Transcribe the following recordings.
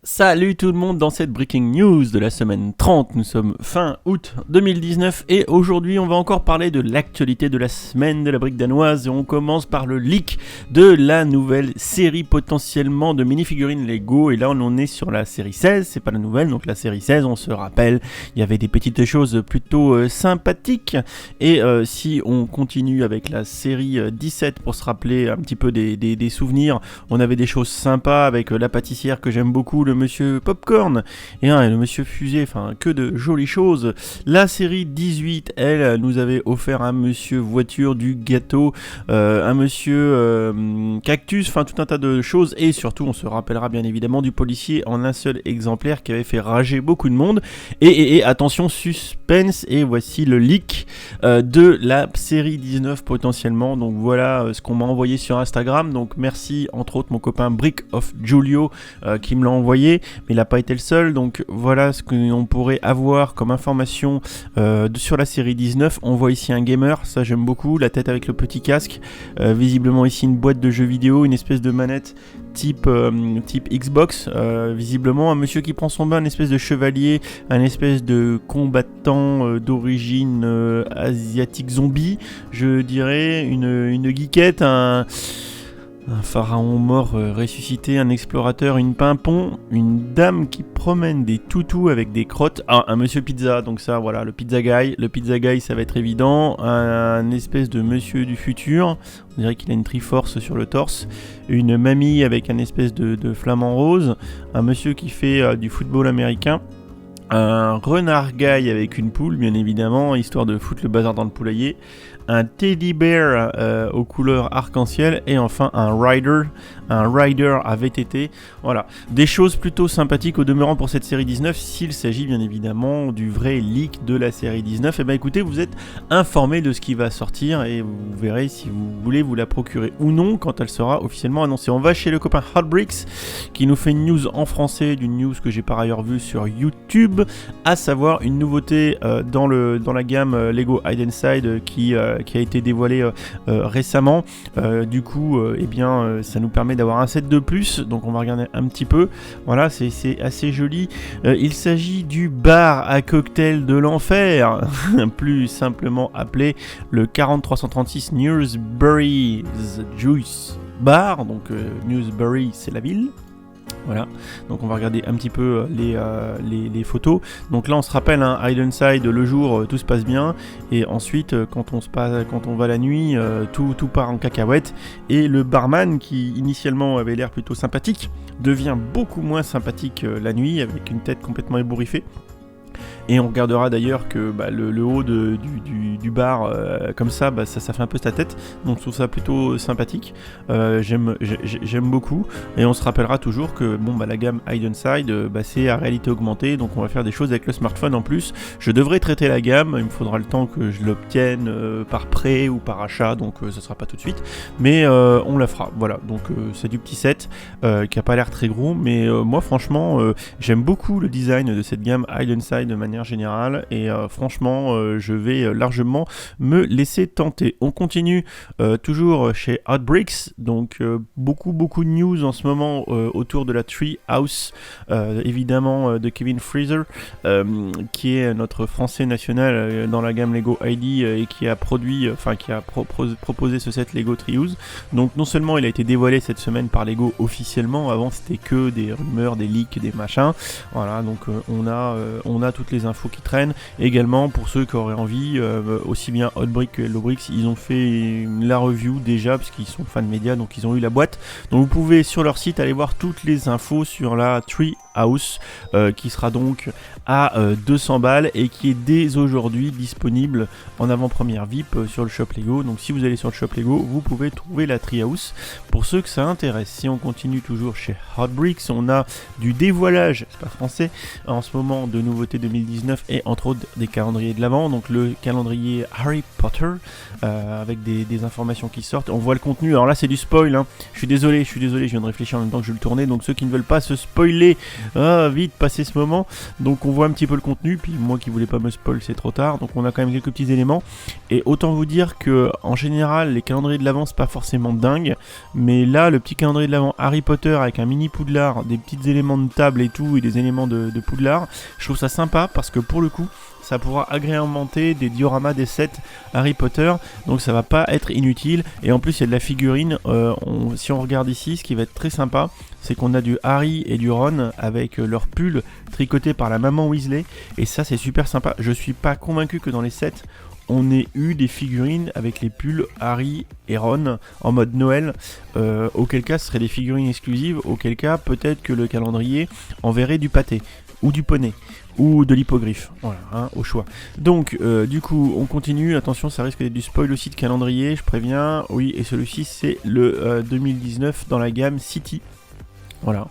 Salut tout le monde dans cette Breaking News de la semaine 30, nous sommes fin août 2019 et aujourd'hui on va encore parler de l'actualité de la semaine de la brique danoise et on commence par le leak de la nouvelle série potentiellement de minifigurines Lego et là on en est sur la série 16, c'est pas la nouvelle donc la série 16 on se rappelle, il y avait des petites choses plutôt sympathiques et si on continue avec la série 17 pour se rappeler un petit peu des souvenirs, on avait des choses sympas avec la pâtissière que j'aime beaucoup, le monsieur Popcorn et le monsieur Fusée, enfin que de jolies choses. La série 18, elle nous avait offert un monsieur Voiture, du gâteau, un monsieur Cactus, enfin tout un tas de choses et surtout on se rappellera bien évidemment du policier en un seul exemplaire qui avait fait rager beaucoup de monde et attention suspense et voici le leak de la série 19 potentiellement, donc voilà ce qu'on m'a envoyé sur Instagram, donc merci entre autres mon copain Brick of Julio qui me l'a envoyé, mais il n'a pas été le seul, donc voilà ce qu'on pourrait avoir comme information sur la série 19. On voit ici un gamer, ça j'aime beaucoup, la tête avec le petit casque, visiblement ici une boîte de jeux vidéo, une espèce de manette type Xbox, visiblement un monsieur qui prend son bain, une espèce de chevalier, un espèce de combattant d'origine asiatique zombie, je dirais, une geekette, un pharaon mort ressuscité, un explorateur, une pimpon, une dame qui promène des toutous avec des crottes, un monsieur pizza, donc ça voilà, le pizza guy ça va être évident, un espèce de monsieur du futur, on dirait qu'il a une triforce sur le torse, une mamie avec un espèce de flamant rose, un monsieur qui fait du football américain, un renard guy avec une poule bien évidemment, histoire de foutre le bazar dans le poulailler, un teddy bear aux couleurs arc-en-ciel et enfin un rider à VTT, voilà, des choses plutôt sympathiques au demeurant pour cette série 19, s'il s'agit bien évidemment du vrai leak de la série 19, et ben écoutez, vous êtes informés de ce qui va sortir et vous verrez si vous voulez vous la procurer ou non quand elle sera officiellement annoncée. On va chez le copain Hotbricks qui nous fait une news en français, d'une news que j'ai par ailleurs vue sur YouTube, à savoir une nouveauté dans la gamme Lego Hide and Side qui a été dévoilée récemment, du coup ça nous permet d'avoir un set de plus, donc on va regarder un petit peu, voilà, c'est assez joli, il s'agit du bar à cocktail de l'enfer, plus simplement appelé le 40336 Newsbury's Juice Bar, donc Newsbury c'est la ville. Voilà, donc on va regarder un petit peu les photos. Donc là on se rappelle, Hide and Side le jour tout se passe bien et ensuite quand on va la nuit tout part en cacahuète et le barman qui initialement avait l'air plutôt sympathique devient beaucoup moins sympathique la nuit avec une tête complètement ébouriffée. Et on regardera d'ailleurs que le haut du bar comme ça, ça fait un peu sa tête, donc je trouve ça plutôt sympathique, j'aime beaucoup, et on se rappellera toujours que la gamme Hide and Side c'est à réalité augmentée, donc on va faire des choses avec le smartphone en plus. Je devrais traiter la gamme, il me faudra le temps que je l'obtienne par prêt ou par achat, donc ça sera pas tout de suite, mais on la fera, voilà, donc c'est du petit set qui a pas l'air très gros, mais moi franchement j'aime beaucoup le design de cette gamme Hide and Side de manière générale et franchement je vais largement me laisser tenter. On continue toujours chez Hotbricks, donc beaucoup de news en ce moment autour de la Tree House, évidemment de Kevin Freezer qui est notre français national dans la gamme Lego ID et qui a proposé ce set Lego Treehouse. Donc non seulement il a été dévoilé cette semaine par Lego officiellement, avant c'était que des rumeurs, des leaks, des machins, voilà, donc on a toutes les infos qui traînent. Également pour ceux qui auraient envie, aussi bien Hotbricks que Hellobricks, ils ont fait la review déjà parce qu'ils sont fans médias, donc ils ont eu la boîte, donc vous pouvez sur leur site aller voir toutes les infos sur la Tree House qui sera donc à 200 balles et qui est dès aujourd'hui disponible en avant-première VIP sur le shop Lego. Donc si vous allez sur le shop Lego, vous pouvez trouver la Treehouse pour ceux que ça intéresse. Si on continue toujours chez Hotbricks, on a du dévoilage, c'est pas français, en ce moment de nouveautés 2019 et entre autres des calendriers de l'avant, donc le calendrier Harry Potter avec des informations qui sortent. On voit le contenu, alors là c'est du spoil, je suis désolé, je viens de réfléchir en même temps que je le tournais, donc ceux qui ne veulent pas se spoiler Vite, passez ce moment. Donc on voit un petit peu le contenu, puis moi qui voulais pas me spoil, c'est trop tard. Donc on a quand même quelques petits éléments. Et autant vous dire que en général, les calendriers de l'avant, c'est pas forcément dingue. Mais là, le petit calendrier de l'avant Harry Potter avec un mini Poudlard, des petits éléments de table et tout, et des éléments de Poudlard, je trouve ça sympa parce que pour le coup, ça pourra agrémenter des dioramas des sets Harry Potter, donc ça va pas être inutile. Et en plus il y a de la figurine, si on regarde ici, ce qui va être très sympa, c'est qu'on a du Harry et du Ron avec leur pull tricoté par la maman Weasley, et ça c'est super sympa. Je suis pas convaincu que dans les sets on ait eu des figurines avec les pulls Harry et Ron en mode Noël, auquel cas ce serait des figurines exclusives, auquel cas peut-être que le calendrier enverrait du pâté ou du poney ou de l'hippogriffe, voilà, au choix. Donc du coup on continue, attention ça risque d'être du spoil aussi de calendrier, je préviens, oui, et celui-ci c'est le 2019 dans la gamme City, voilà,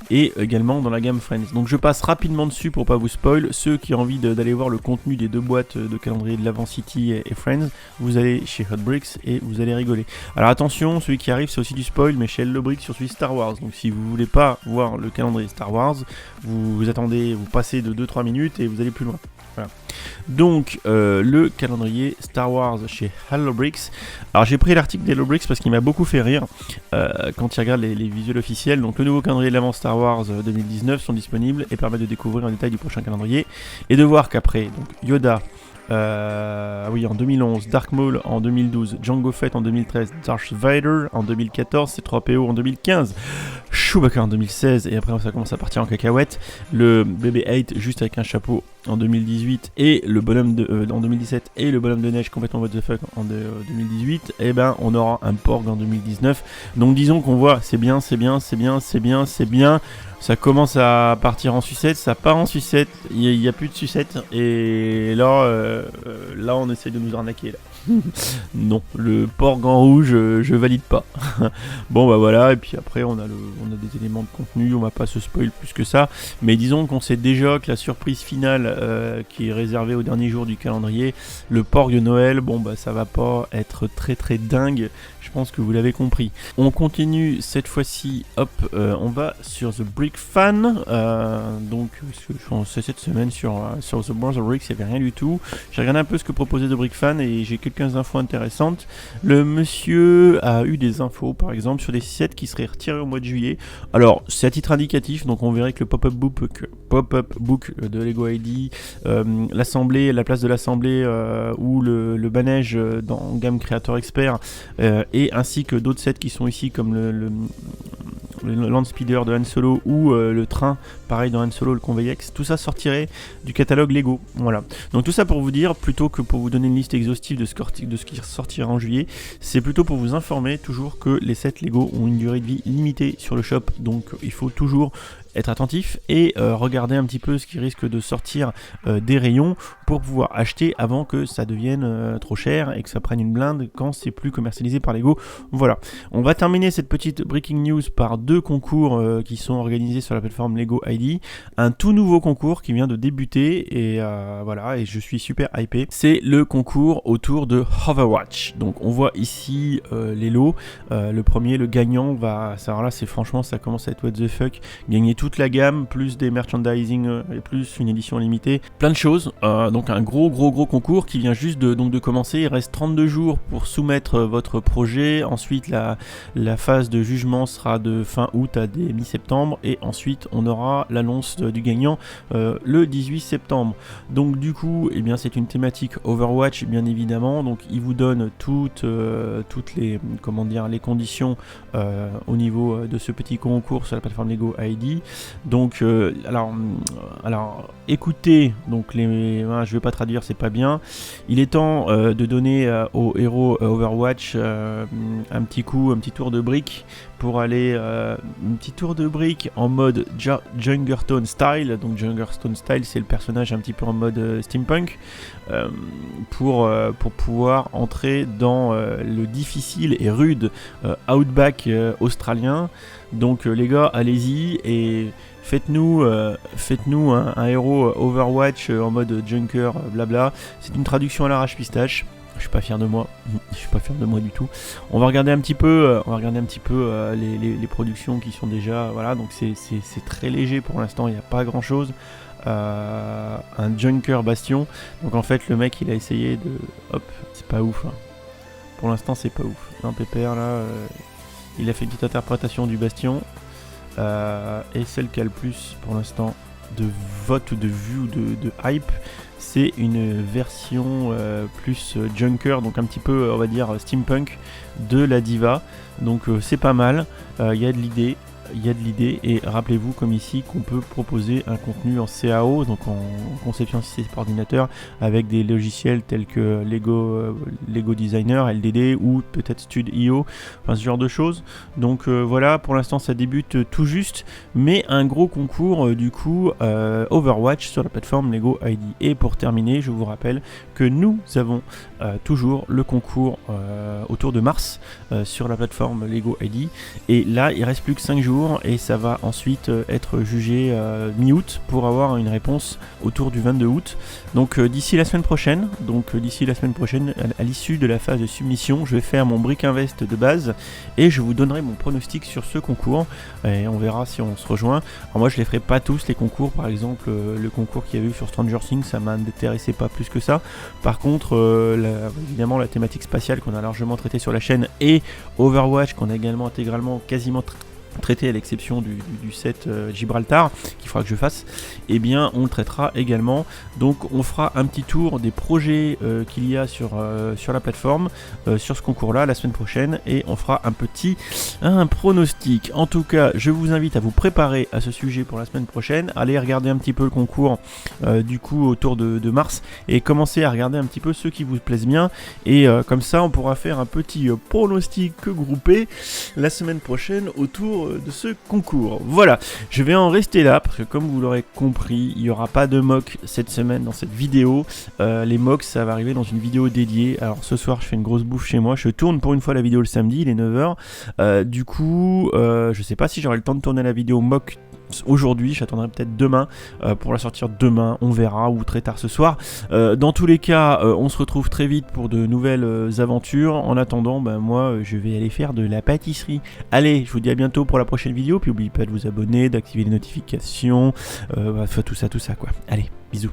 et également dans la gamme Friends. Donc je passe rapidement dessus pour pas vous spoil. Ceux qui ont envie d'aller voir le contenu des deux boîtes de calendrier de l'Avent City et Friends, vous allez chez Hot Bricks et vous allez rigoler. Alors attention, celui qui arrive c'est aussi du spoil, mais chez Hello Bricks sur celui Star Wars. Donc si vous voulez pas voir le calendrier Star Wars, vous attendez, vous passez de 2-3 minutes et vous allez plus loin. Voilà. Donc le calendrier Star Wars chez Hello Bricks. Alors j'ai pris l'article d'Hello Bricks parce qu'il m'a beaucoup fait rire quand il regarde les visuels officiels. Donc le nouveau calendrier de l'Avent Star Wars 2019 sont disponibles et permettent de découvrir en détail du prochain calendrier et de voir qu'après donc Yoda, oui, en 2011, Dark Maul en 2012, Jango Fett en 2013, Darth Vader en 2014, C3PO en 2015, Chewbacca en 2016, et après ça commence à partir en cacahuète, le BB-8 juste avec un chapeau en 2018, et le bonhomme en 2017, et le bonhomme de neige complètement what the fuck en 2018, et ben on aura un Porg en 2019. Donc disons qu'on voit, c'est bien, ça commence à partir en sucette, ça part en sucette, il n'y a plus de sucette, et là, là on essaie de nous arnaquer là. Non, le Porg en rouge, je valide pas. Bon bah voilà, et puis après on a des éléments de contenu, on va pas se spoil plus que ça, mais disons qu'on sait déjà que la surprise finale qui est réservée au dernier jour du calendrier, le Porg de Noël, bon bah ça va pas être très très dingue. Je pense que vous l'avez compris. On continue cette fois-ci, hop, on va sur The Brick Fan. Donc c'est cette semaine sur The Brother Bricks, il n'y avait rien du tout. J'ai regardé un peu ce que proposait The Brick Fan et j'ai quelques infos intéressantes. Le monsieur a eu des infos, par exemple, sur des sets qui seraient retirés au mois de juillet. Alors, c'est à titre indicatif, donc on verrait que le pop-up book de Lego ID, l'assemblée, la place de l'assemblée ou le manège dans gamme Creator Expert, et ainsi que d'autres sets qui sont ici comme le Land Speeder de Han Solo ou le train pareil dans Han Solo, le Conveyex, tout ça sortirait du catalogue Lego. Voilà. Donc tout ça pour vous dire, plutôt que pour vous donner une liste exhaustive de ce qui sortira en juillet, c'est plutôt pour vous informer toujours que les sets Lego ont une durée de vie limitée sur le shop, donc il faut toujours être attentif et regarder un petit peu ce qui risque de sortir des rayons pour pouvoir acheter avant que ça devienne trop cher et que ça prenne une blinde quand c'est plus commercialisé par Lego. Voilà, on va terminer cette petite breaking news par deux concours qui sont organisés sur la plateforme Lego ID. Un tout nouveau concours qui vient de débuter et voilà, et je suis super hypé. C'est le concours autour de Overwatch. Donc on voit ici les lots. Le premier, le gagnant va, alors là c'est franchement ça commence à être what the fuck, gagner toute la gamme, plus des merchandising et plus une édition limitée, plein de choses. Donc un gros concours qui vient juste de commencer. Il reste 32 jours pour soumettre votre projet. Ensuite la phase de jugement sera de fin août à mi-septembre et ensuite on aura l'annonce du gagnant le 18 septembre. Donc du coup eh bien c'est une thématique Overwatch bien évidemment. Donc il vous donne toutes les les conditions au niveau de ce petit concours sur la plateforme Lego ID. Donc alors écoutez, donc je vais pas traduire, c'est pas bien. Il est temps de donner aux héros Overwatch un petit tour de briques pour aller un petit tour de briques en mode Jungerstone style. Donc Jungerstone style, c'est le personnage un petit peu en mode steampunk pour pouvoir entrer dans le difficile et rude outback australien. Donc les gars, allez-y et faites-nous un héros Overwatch en mode Junker, blabla. C'est une traduction à l'arrache pistache. Je suis pas fier de moi. Je suis pas fier de moi du tout. On va regarder un petit peu, les productions qui sont déjà, voilà. Donc c'est très léger pour l'instant. Il n'y a pas grand chose. Un Junker Bastion. Donc en fait le mec il a essayé de, hop, c'est pas ouf. Hein. Pour l'instant c'est pas ouf. Un pépère là, il a fait une petite interprétation du Bastion. Et celle qui a le plus pour l'instant de vote ou de vues ou de hype, c'est une version plus Junker, donc un petit peu on va dire steampunk de la Diva. Donc c'est pas mal, il y a de l'idée. Et rappelez-vous comme ici qu'on peut proposer un contenu en CAO, donc en conception assistée par ordinateur, avec des logiciels tels que Lego Designer, LDD ou peut-être Stud.io, enfin ce genre de choses. Donc voilà, pour l'instant ça débute tout juste, mais un gros concours du coup Overwatch sur la plateforme Lego ID. Et pour terminer, je vous rappelle que nous avons toujours le concours autour de mars sur la plateforme Lego ID, et là il reste plus que 5 jours et ça va ensuite être jugé mi-août pour avoir une réponse autour du 22 août. Donc d'ici la semaine prochaine, à l'issue de la phase de submission, je vais faire mon Brick Invest de base et je vous donnerai mon pronostic sur ce concours et on verra si on se rejoint. Alors moi je les ferai pas tous les concours, par exemple le concours qu'il y a eu sur Stranger Things, ça m'intéressait pas plus que ça. Par contre évidemment la thématique spatiale qu'on a largement traité sur la chaîne et Overwatch qu'on a également intégralement quasiment traité à l'exception du set Gibraltar qu'il faudra que je fasse, et bien on le traitera également. Donc on fera un petit tour des projets qu'il y a sur la plateforme sur ce concours là la semaine prochaine, et on fera un pronostic. En tout cas je vous invite à vous préparer à ce sujet pour la semaine prochaine, allez regarder un petit peu le concours du coup autour de mars et commencer à regarder un petit peu ceux qui vous plaisent bien, et comme ça on pourra faire un petit pronostic groupé la semaine prochaine autour de ce concours. Voilà, je vais en rester là parce que comme vous l'aurez compris, il n'y aura pas de mock cette semaine dans cette vidéo. Les mocks ça va arriver dans une vidéo dédiée. Alors ce soir je fais une grosse bouffe chez moi, je tourne pour une fois la vidéo le samedi, il est 9h. Du coup je sais pas si j'aurai le temps de tourner la vidéo mock aujourd'hui, j'attendrai peut-être demain pour la sortir demain, on verra, ou très tard ce soir. Dans tous les cas, on se retrouve très vite pour de nouvelles aventures. En attendant, moi je vais aller faire de la pâtisserie. Allez, je vous dis à bientôt pour la prochaine vidéo, puis n'oubliez pas de vous abonner, d'activer les notifications, tout ça quoi. Allez, bisous.